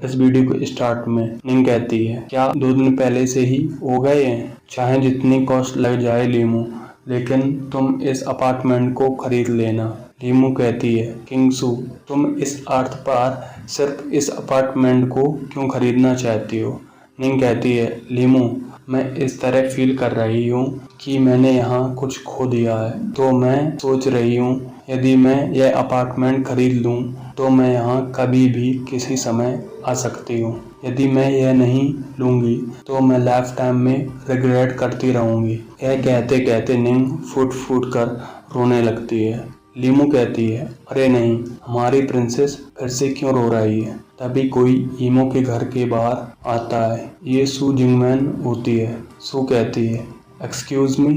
इस वीडियो को स्टार्ट में निंग कहती है, क्या 2 दिन पहले से ही हो गए हैं? चाहे जितनी कॉस्ट लग जाए लीमू, लेकिन तुम इस अपार्टमेंट को खरीद लेना। लीमू कहती है, किंगसू तुम इस अर्थ पर सिर्फ इस अपार्टमेंट को क्यों खरीदना चाहती हो? निंग कहती है, लीमू मैं इस तरह फील कर रही हूँ कि मैंने यहाँ कुछ खो दिया है, तो मैं सोच रही हूँ यदि मैं यह अपार्टमेंट खरीद लूँ तो मैं यहाँ कभी भी किसी समय आ सकती हूँ। यदि मैं यह नहीं लूँगी तो मैं लाइफ टाइम में रिग्रेट करती रहूँगी। यह कहते कहते निंग फूट फूट कर रोने लगती है। लीमू कहती है, अरे नहीं, हमारी प्रिंसेस फिर से क्यों रो रही है? तभी कोई ईमो के घर के बाहर आता है। ये सू जिंगमैन होती है। सू कहती है, एक्सक्यूज मी,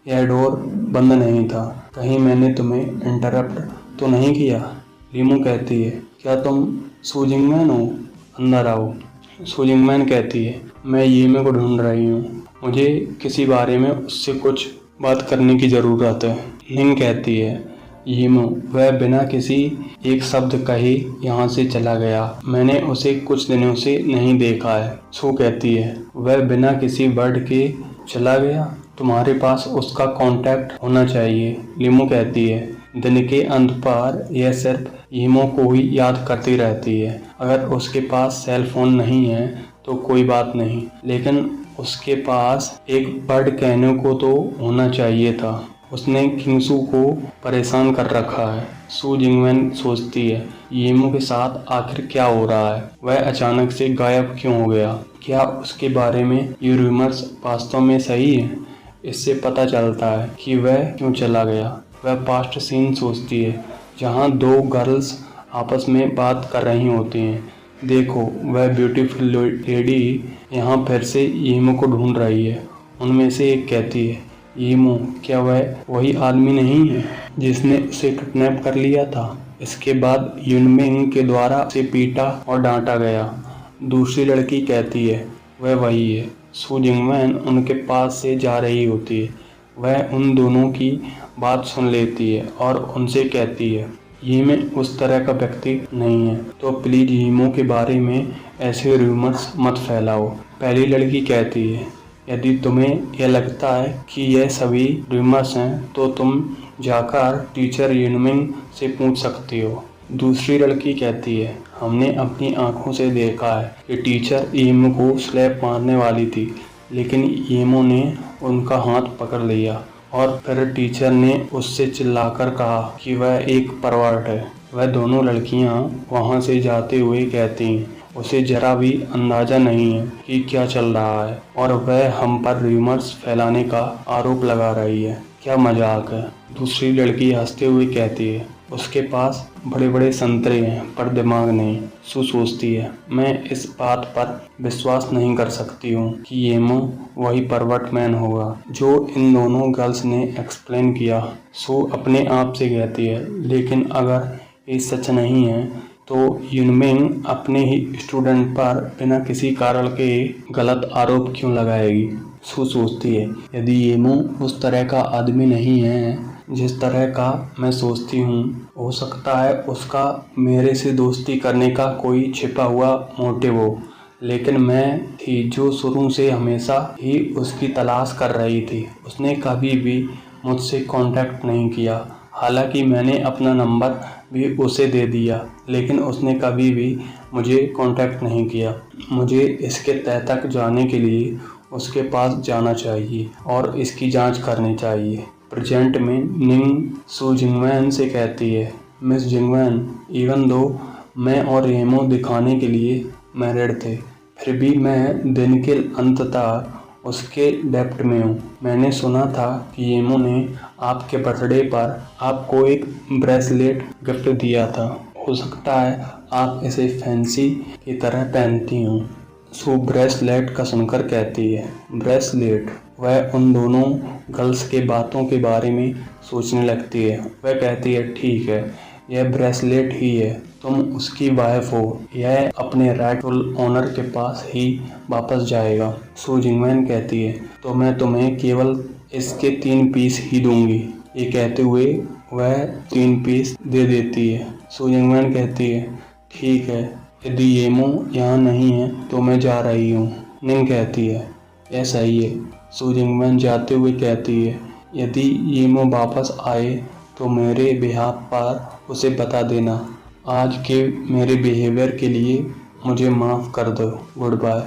यह डोर बंद नहीं था, कहीं मैंने तुम्हें इंटरप्ट तो नहीं किया? लीमू कहती है, क्या तुम सू जिंगमैन हो? अंदर आओ। सू जिंगमैन कहती है, मैं ईमो को ढूंढ रही हूँ, मुझे किसी बारे में उससे कुछ बात करने की ज़रूरत है। निंग कहती है, ईमो वह बिना किसी एक शब्द कहे यहाँ से चला गया, मैंने उसे कुछ दिनों से नहीं देखा है। सू कहती है, वह बिना किसी वर्ड के चला गया? तुम्हारे पास उसका कांटेक्ट होना चाहिए। लीमू कहती है, दिन के अंत पर यह सिर्फ ईमो को ही याद करती रहती है। अगर उसके पास सेल फोन नहीं है तो कोई बात नहीं, लेकिन उसके पास एक वर्ड कहने को तो होना चाहिए था। उसने किंगसू को परेशान कर रखा है। सू जिंगमैन सोचती है, ईमो के साथ आखिर क्या हो रहा है? वह अचानक से गायब क्यों हो गया? क्या उसके बारे में ये रूमर्स वास्तव में सही है? इससे पता चलता है कि वह क्यों चला गया। वह पास्ट सीन सोचती है जहाँ 2 गर्ल्स आपस में बात कर रही होती हैं। देखो, वह ब्यूटीफुल लेडी यहाँ फिर से ईमो को ढूंढ रही है। उनमें से एक कहती है, ईमो क्या वह वही आदमी नहीं है जिसने उसे किडनैप कर लिया था? इसके बाद यूनमिंग के द्वारा उसे पीटा और डांटा गया। दूसरी लड़की कहती है, वह वही है। सू जिंगमैन उनके पास से जा रही होती है। वह उन दोनों की बात सुन लेती है और उनसे कहती है, ईमो उस तरह का व्यक्ति नहीं है, तो प्लीज ईमो के बारे में ऐसे रूमर्स मत फैलाओ। पहली लड़की कहती है, यदि तुम्हें यह लगता है कि यह सभी रूमर्स हैं तो तुम जाकर टीचर यूनमिंग से पूछ सकती हो। दूसरी लड़की कहती है, हमने अपनी आंखों से देखा है कि टीचर ईमो को स्लैप मारने वाली थी, लेकिन ईमो ने उनका हाथ पकड़ लिया और फिर टीचर ने उससे चिल्लाकर कहा कि वह एक परवर्ट है। वह दोनों लड़कियां वहां से जाते हुए कहती हैं, उसे जरा भी अंदाजा नहीं है कि क्या चल रहा है और वह हम पर रूमर्स फैलाने का आरोप लगा रही है। क्या मजाक है? दूसरी लड़की हंसते हुए कहती है, उसके पास बड़े बड़े संतरे हैं पर दिमाग नहीं। सू सोचती है, मैं इस बात पर विश्वास नहीं कर सकती हूँ कि ईमो वही परवर्ट मैन होगा जो इन दोनों गर्ल्स ने एक्सप्लेन किया। सू अपने आप से कहती है, लेकिन अगर ये सच नहीं है तो यूनमिंग अपने ही स्टूडेंट पर बिना किसी कारण के गलत आरोप क्यों लगाएगी? सू सोचती है, यदि ईमो उस तरह का आदमी नहीं है जिस तरह का मैं सोचती हूँ, हो सकता है उसका मेरे से दोस्ती करने का कोई छिपा हुआ मोटिव हो, लेकिन मैं थी जो शुरू से हमेशा ही उसकी तलाश कर रही थी। उसने कभी भी मुझसे कांटेक्ट नहीं किया, हालांकि मैंने अपना नंबर भी उसे दे दिया, लेकिन उसने कभी भी मुझे कांटेक्ट नहीं किया। मुझे इसके तह तक जाने के लिए उसके पास जाना चाहिए और इसकी जांच करनी चाहिए। प्रेजेंट में निंग सू जिंगमैन से कहती है, मिस जिंगमैन, इवन दो मैं और ईमो दिखाने के लिए मैरिड थे, फिर भी मैं दिन के अंत तक उसके डेप्ट में हूँ। मैंने सुना था कि ईमो ने आपके बर्थडे पर आपको एक ब्रेसलेट गिफ्ट दिया था, हो सकता है आप इसे फैंसी की तरह पहनती हूँ। सो ब्रेसलेट का सुनकर कहती है, ब्रेसलेट? वह उन दोनों गर्ल्स के बातों के बारे में सोचने लगती है। वह कहती है, ठीक है, यह ब्रेसलेट ही है, तुम उसकी वाइफ हो, यह अपने राइटफुल ओनर के पास ही वापस जाएगा। सू जिंगमैन कहती है, तो मैं तुम्हें केवल इसके 3 पीस ही दूंगी। ये कहते हुए वह 3 पीस दे देती है। सू जिंगमैन कहती है, ठीक है, यदि येमो यहाँ नहीं है तो मैं जा रही हूँ, निंग कहती है। यह सही है, सू जिंगमैन जाते हुए कहती है। यदि येमो वापस आए तो मेरे बिहाफ पर उसे बता देना। आज के मेरे बिहेवियर के लिए मुझे माफ़ कर दो, गुड बाय।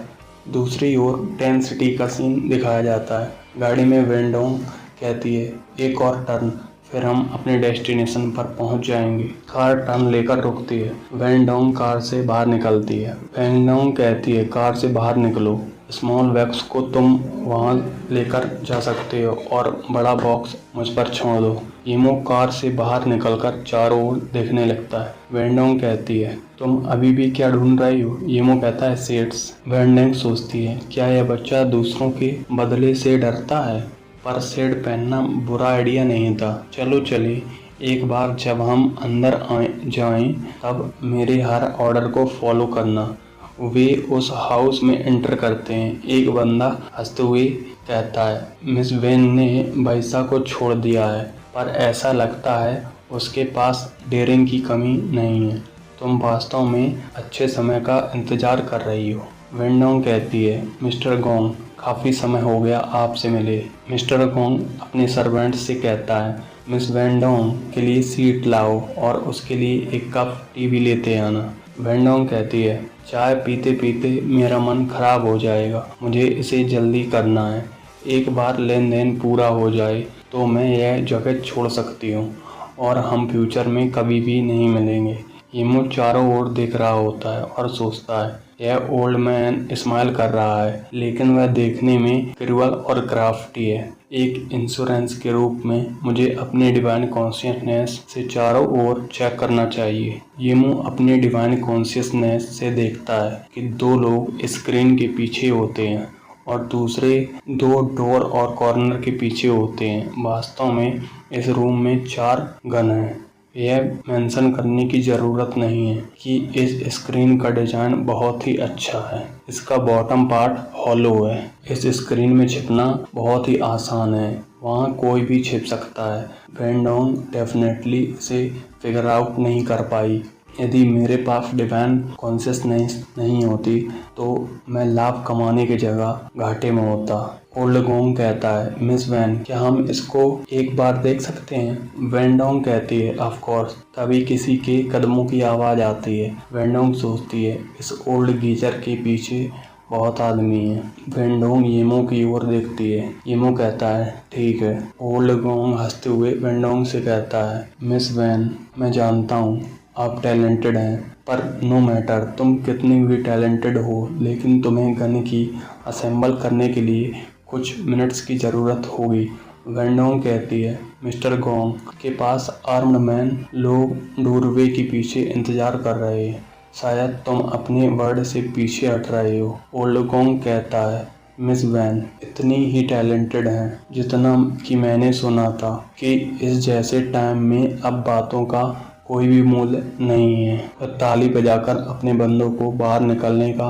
दूसरी ओर टेन सिटी का सीन दिखाया जाता है। गाड़ी में वेंडोंग कहती है, एक और टर्न, फिर हम अपने डेस्टिनेशन पर पहुंच जाएंगे। कार टर्न लेकर रुकती है। वेंडोंग कार से बाहर निकलती है। वेंडोंग कहती है, कार से बाहर निकलो, स्मॉल बॉक्स को तुम वहां लेकर जा सकते हो और बड़ा बॉक्स मुझ पर छोड़ दो। येमो कार से बाहर निकलकर चारों ओर देखने लगता है। वेंडोंग कहती है, तुम अभी भी क्या ढूंढ रही हो? येमो कहता है, सेट्स। वेंडोंग सोचती है, क्या यह बच्चा दूसरों के बदले से डरता है? पर सेट पहनना बुरा आइडिया नहीं था। चलो चले, एक बार जब हम अंदर जाएं तब मेरे हर ऑर्डर को फॉलो करना। वे उस हाउस में एंटर करते हैं। एक बंदा हंसते हुए कहता है, मिस वेन ने वैसा को छोड़ दिया है, पर ऐसा लगता है उसके पास डेयरिंग की कमी नहीं है। तुम वास्तव में अच्छे समय का इंतजार कर रही हो। वेंडोंग कहती है, मिस्टर गोंग, काफ़ी समय हो गया आपसे मिले। मिस्टर गोंग अपने सर्वेंट से कहता है, मिस वेंडोंग के लिए सीट लाओ और उसके लिए एक कप टी भी लेते आना। वेंडोंग कहती है, चाय पीते पीते मेरा मन खराब हो जाएगा, मुझे इसे जल्दी करना है। एक बार लेन देन पूरा हो जाए तो मैं यह जगह छोड़ सकती हूँ और हम फ्यूचर में कभी भी नहीं मिलेंगे। येमो चारों ओर देख रहा होता है और सोचता है, यह ओल्ड मैन स्माइल कर रहा है, लेकिन वह देखने में क्रूअल और क्राफ्टी है। एक इंश्योरेंस के रूप में मुझे अपने डिवाइन कॉन्शियसनेस से चारों ओर चेक करना चाहिए। येमो अपने डिवाइन कॉन्शियसनेस से देखता है कि दो लोग स्क्रीन के पीछे होते हैं और दूसरे दो डोर और कॉर्नर के पीछे होते हैं। वास्तव में इस रूम में 4 गन हैं। यह मेंशन करने की ज़रूरत नहीं है कि इस स्क्रीन का डिज़ाइन बहुत ही अच्छा है। इसका बॉटम पार्ट हॉलो है। इस स्क्रीन में छिपना बहुत ही आसान है, वहाँ कोई भी छिप सकता है। वेंडोंग डेफिनेटली इसे फिगर आउट नहीं कर पाई। यदि मेरे पास डिवाइन कॉन्शियसनेस नहीं होती तो मैं लाभ कमाने की जगह घाटे में होता। ओल्ड गोंग कहता है, मिस वैन, क्या हम इसको एक बार देख सकते हैं? वेंडोंग कहती है, ऑफ कोर्स। तभी किसी के कदमों की आवाज़ आती है। वेंडोंग सोचती है, इस ओल्ड गीजर के पीछे बहुत आदमी है। वेंडोंग येमो की ओर देखती है। येमो कहता है, ठीक है। ओल्ड गोंग हंसते हुए वेंडोंग से कहता है, मिस वैन, मैं जानता हूँ आप टैलेंटेड हैं, पर नो मैटर तुम कितनी भी टैलेंटेड हो, लेकिन तुम्हें गन की असेंबल करने के लिए कुछ मिनट्स की ज़रूरत होगी। वेंडोंग कहती है, मिस्टर गोंग के पास आर्म्ड मैन लोग डोरवे के पीछे इंतज़ार कर रहे हैं। शायद तुम अपने वर्ड से पीछे हट रहे हो। ओल्ड गोंग कहता है, मिस वैन इतनी ही टैलेंटेड हैं जितना कि मैंने सुना था कि इस जैसे टाइम में अब बातों का कोई भी मूल्य नहीं है। वह ताली बजाकर अपने बंदों को बाहर निकलने का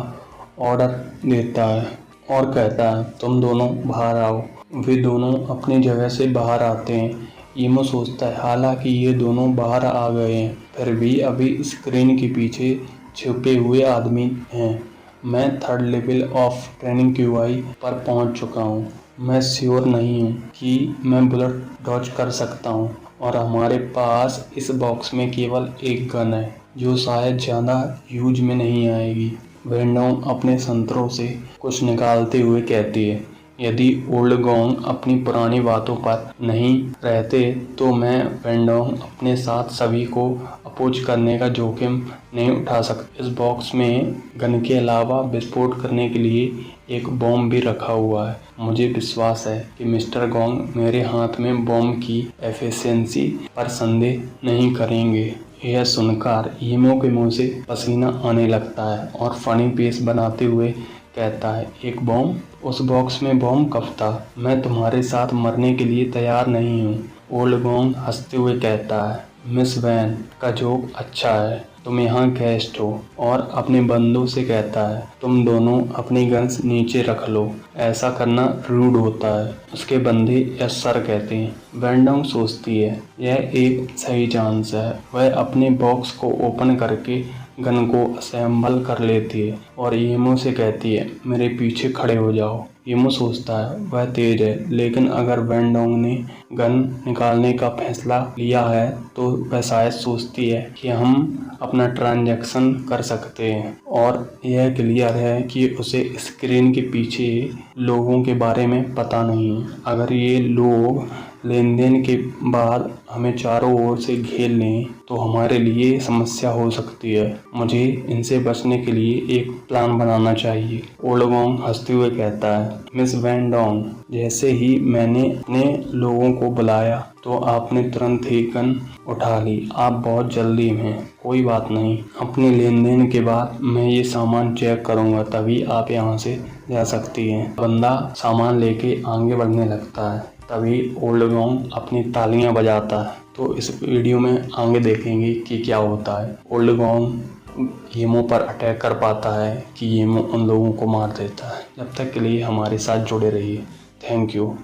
ऑर्डर देता है और कहता है, तुम दोनों बाहर आओ। वे दोनों अपनी जगह से बाहर आते हैं। येमो सोचता है, हालांकि ये दोनों बाहर आ गए हैं, फिर भी अभी स्क्रीन के पीछे छुपे हुए आदमी हैं। मैं 3rd level of training QI पर पहुंच चुका हूं। मैं श्योर नहीं हूं कि मैं बुलेट डॉज कर सकता हूं और हमारे पास इस बॉक्स में केवल एक गन है जो शायद ज़्यादा यूज में नहीं आएगी। वेंडोंग अपने संतरों से कुछ निकालते हुए कहती है, यदि ओल्ड गोंग अपनी पुरानी बातों पर नहीं रहते तो मैं वेंडोंग अपने साथ सभी को अपोज करने का जोखिम नहीं उठा सकता। इस बॉक्स में गन के अलावा विस्फोट करने के लिए एक बॉम्ब भी रखा हुआ है। मुझे विश्वास है कि मिस्टर गोंग मेरे हाथ में बॉम्ब की एफिशिएंसी पर संदेह नहीं करेंगे। यह सुनकर येमो के मुंह से पसीना आने लगता है और फनी फेस बनाते हुए कहता है, एक बॉम्ब? उस बॉक्स में बॉम्ब कब था? मैं तुम्हारे साथ मरने के लिए तैयार नहीं हूँ। ओल्ड गोंग हंसते हुए कहता है, मिस वैन का जोक अच्छा है, तुम यहाँ गेस्ट हो। और अपने बंदों से कहता है, तुम दोनों अपनी गन्स नीचे रख लो, ऐसा करना रूड होता है। उसके बंदे यस सर कहते हैं। वेंडोंग सोचती है, यह एक सही चांस है। वह अपने बॉक्स को ओपन करके गन को असेंबल कर लेती है और ईमो से कहती है मेरे पीछे खड़े हो जाओ। ईमो सोचता है वह तेज है, लेकिन अगर वैन डोंग ने गन निकालने का फैसला लिया है तो वह शायद सोचती है कि हम अपना ट्रांजैक्शन कर सकते हैं। और यह क्लियर है कि उसे स्क्रीन के पीछे लोगों के बारे में पता नहीं है। अगर ये लोग लेन देन के बाद हमें चारों ओर से घेर लें तो हमारे लिए समस्या हो सकती है। मुझे इनसे बचने के लिए एक प्लान बनाना चाहिए। ओल्ड गोंग हंसते हुए कहता है मिस वैन डोंग, जैसे ही मैंने अपने लोगों को बुलाया तो आपने तुरंत ही गन उठा ली। आप बहुत जल्दी में, कोई बात नहीं। अपने लेन देन के बाद मैं ये सामान चेक करूँगा, तभी आप यहाँ से जा सकती हैं। बंदा सामान लेके आगे बढ़ने लगता है, तभी ओल्ड गोंग अपनी तालियां बजाता है। तो इस वीडियो में आगे देखेंगे कि क्या होता है। ओल्ड गोंग ईमो पर अटैक कर पाता है कि ईमो उन लोगों को मार देता है। जब तक के लिए हमारे साथ जुड़े रहिए। थैंक यू,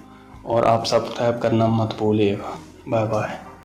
और आप सब्सक्राइब करना मत भूलिएगा। Bye bye.